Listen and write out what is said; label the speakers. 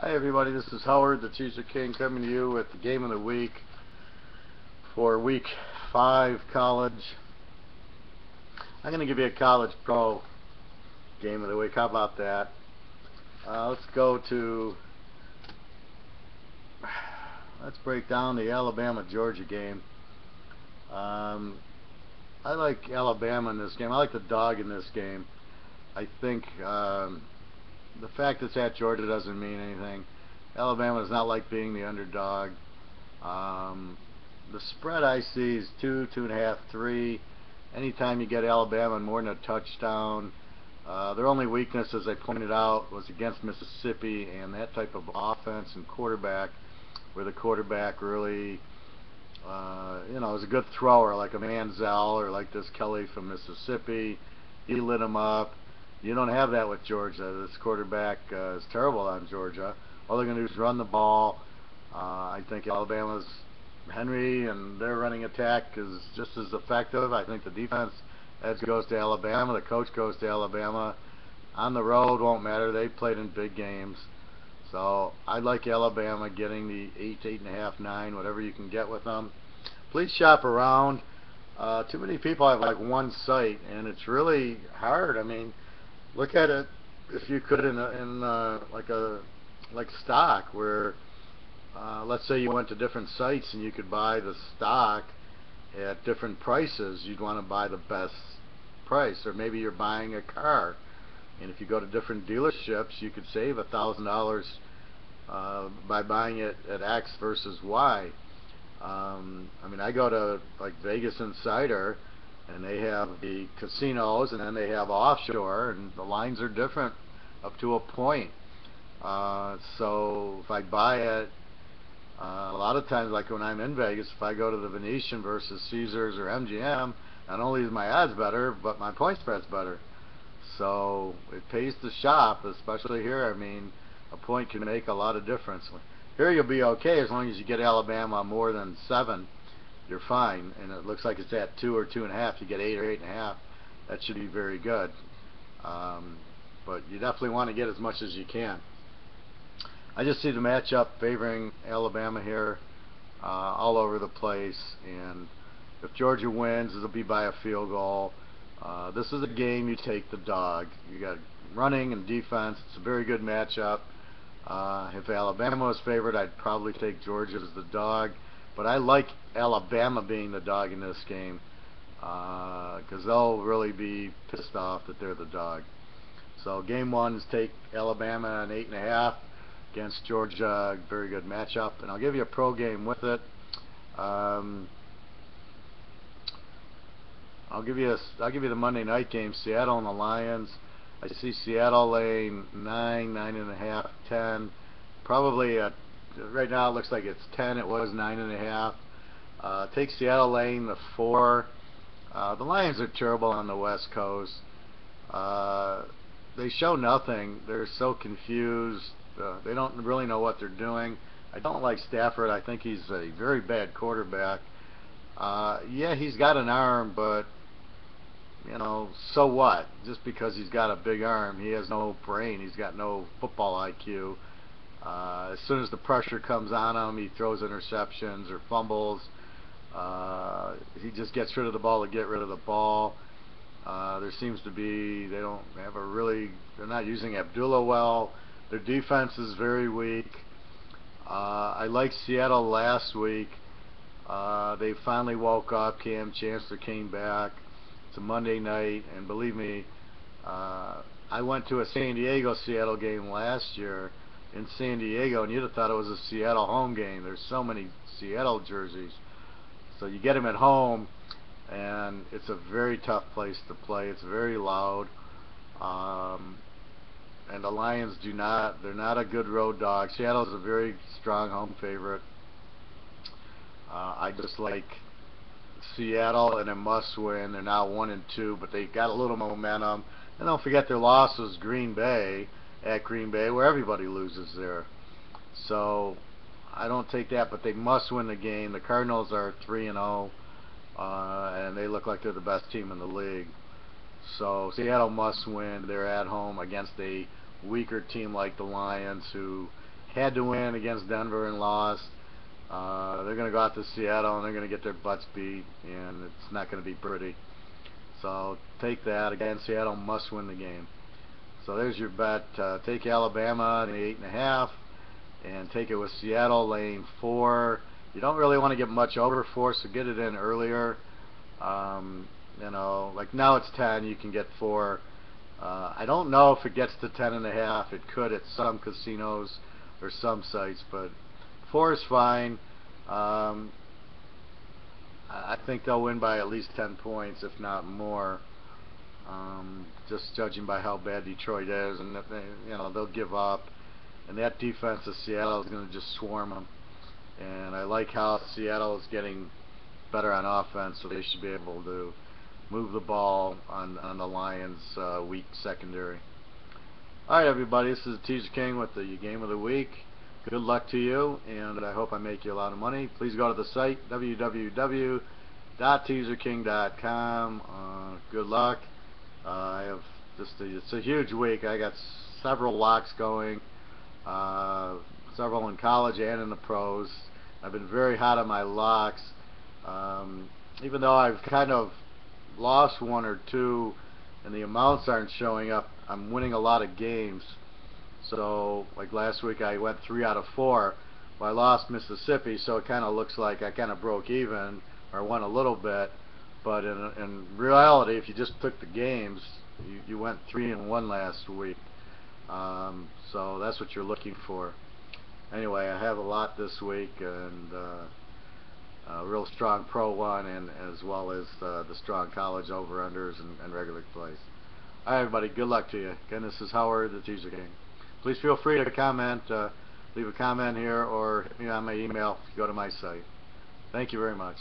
Speaker 1: Hi everybody, this is Howard, the Teaserking, coming to you with the game of the week for week 5 college. I'm going to give you a college pro game of the week. How about that? Let's break down the Alabama-Georgia game. I like Alabama in this game. I like the dog in this game. I think the fact it's at Georgia doesn't mean anything. Alabama does not like being the underdog. The spread I see is 2, 2.5, 3. Anytime you get Alabama more than a touchdown. Their only weakness, as I pointed out, was against Mississippi and that type of offense and quarterback, where the quarterback really, is a good thrower, like a Manziel or like this Kelly from Mississippi. He lit him up. You don't have that with Georgia. This quarterback is terrible on Georgia. All they're going to do is run the ball. I think Alabama's Henry and their running attack is just as effective. I think the defense edge goes to Alabama. The coach goes to Alabama. On the road won't matter. They played in big games. So I like Alabama getting the 8, 8.5, 9, whatever you can get with them. Please shop around. Too many people have like one site, and it's really hard. I mean, look at it if you could in like stock, where let's say you went to different sites and you could buy the stock at different prices. You'd want to buy the best price, or maybe you're buying a car, and if you go to different dealerships, you could save $1,000 by buying it at X versus Y. I mean, I go to like Vegas Insider, and they have the casinos, and then they have offshore, and the lines are different up to a point. So if I buy it, a lot of times, like when I'm in Vegas, if I go to the Venetian versus Caesars or MGM, not only is my odds better, but my point spread's better. So it pays to shop, especially here. I mean, a point can make a lot of difference. Here you'll be okay as long as you get Alabama more than 7. You're fine, and it looks like it's at 2 or 2.5. You get 8 or 8.5. That should be very good. But you definitely want to get as much as you can. I just see the matchup favoring Alabama here all over the place, and if Georgia wins, it'll be by a field goal. This is a game you take the dog. You got running and defense. It's a very good matchup. If Alabama was favored, I'd probably take Georgia as the dog, but I like Alabama being the dog in this game because they'll really be pissed off that they're the dog. So game 1 is take Alabama an 8.5 against Georgia. Very good matchup, and I'll give you a pro game with it. I'll give you the Monday night game, Seattle and the Lions. I see Seattle laying 9, 9.5, 10. Probably right now it looks like it's 10. It was 9.5. Take Seattle laying the 4. The Lions are terrible on the West Coast. They show nothing. They're so confused. They don't really know what they're doing. I don't like Stafford. I think he's a very bad quarterback. Yeah, he's got an arm, but so what? Just because he's got a big arm, he has no brain. He's got no football IQ. As soon as the pressure comes on him, he throws interceptions or fumbles. He just gets rid of the ball to get rid of the ball. There seems to be, they're not using Abdullah well. Their defense is very weak. I liked Seattle last week. They finally woke up. Cam Chancellor came back. It's a Monday night, and believe me, I went to a San Diego-Seattle game last year in San Diego, and you'd have thought it was a Seattle home game. There's so many Seattle jerseys. So you get them at home, and it's a very tough place to play. It's very loud. And the Lions they're not a good road dog. Seattle's a very strong home favorite. I just like Seattle in a must-win. They're now 1-2, but they got a little momentum. And don't forget their loss was Green Bay, at Green Bay, where everybody loses there. So I don't take that, but they must win the game. The Cardinals are 3-0, and they look like they're the best team in the league. So Seattle must win. They're at home against a weaker team like the Lions, who had to win against Denver and lost. They're going to go out to Seattle and they're going to get their butts beat, and it's not going to be pretty. So take that. Again, Seattle must win the game. So there's your bet. Take Alabama in the 8.5, and take it with Seattle laying 4. You don't really want to get much over 4, so get it in earlier. You know, like now it's 10, you can get 4. I don't know if it gets to 10.5. It could at some casinos or some sites, but 4 is fine. I think they'll win by at least 10 points, if not more. Just judging by how bad Detroit is, and that they, you know, they'll give up. And that defense of Seattle is going to just swarm them. And I like how Seattle is getting better on offense, so they should be able to move the ball on the Lions' weak secondary. Alright, everybody, this is Teaserking with the Game of the Week. Good luck to you, and I hope I make you a lot of money. Please go to the site, www.teaserking.com. Good luck. I have it's a huge week. I got several locks going, several in college and in the pros. I've been very hot on my locks. Even though I've kind of lost 1 or 2 and the amounts aren't showing up, I'm winning a lot of games. So like last week I went 3 out of 4. Well, I lost Mississippi, so it kind of looks like I kind of broke even or won a little bit. But in reality, if you just took the games, you went 3-1 last week. So that's what you're looking for. Anyway, I have a lot this week, and a real strong pro one, and as well as the strong college over-unders and regular plays. Alright, everybody, good luck to you. Again, this is Howard, the Teaserking. Please feel free to comment, leave a comment here, or hit me on my email if you go to my site. Thank you very much.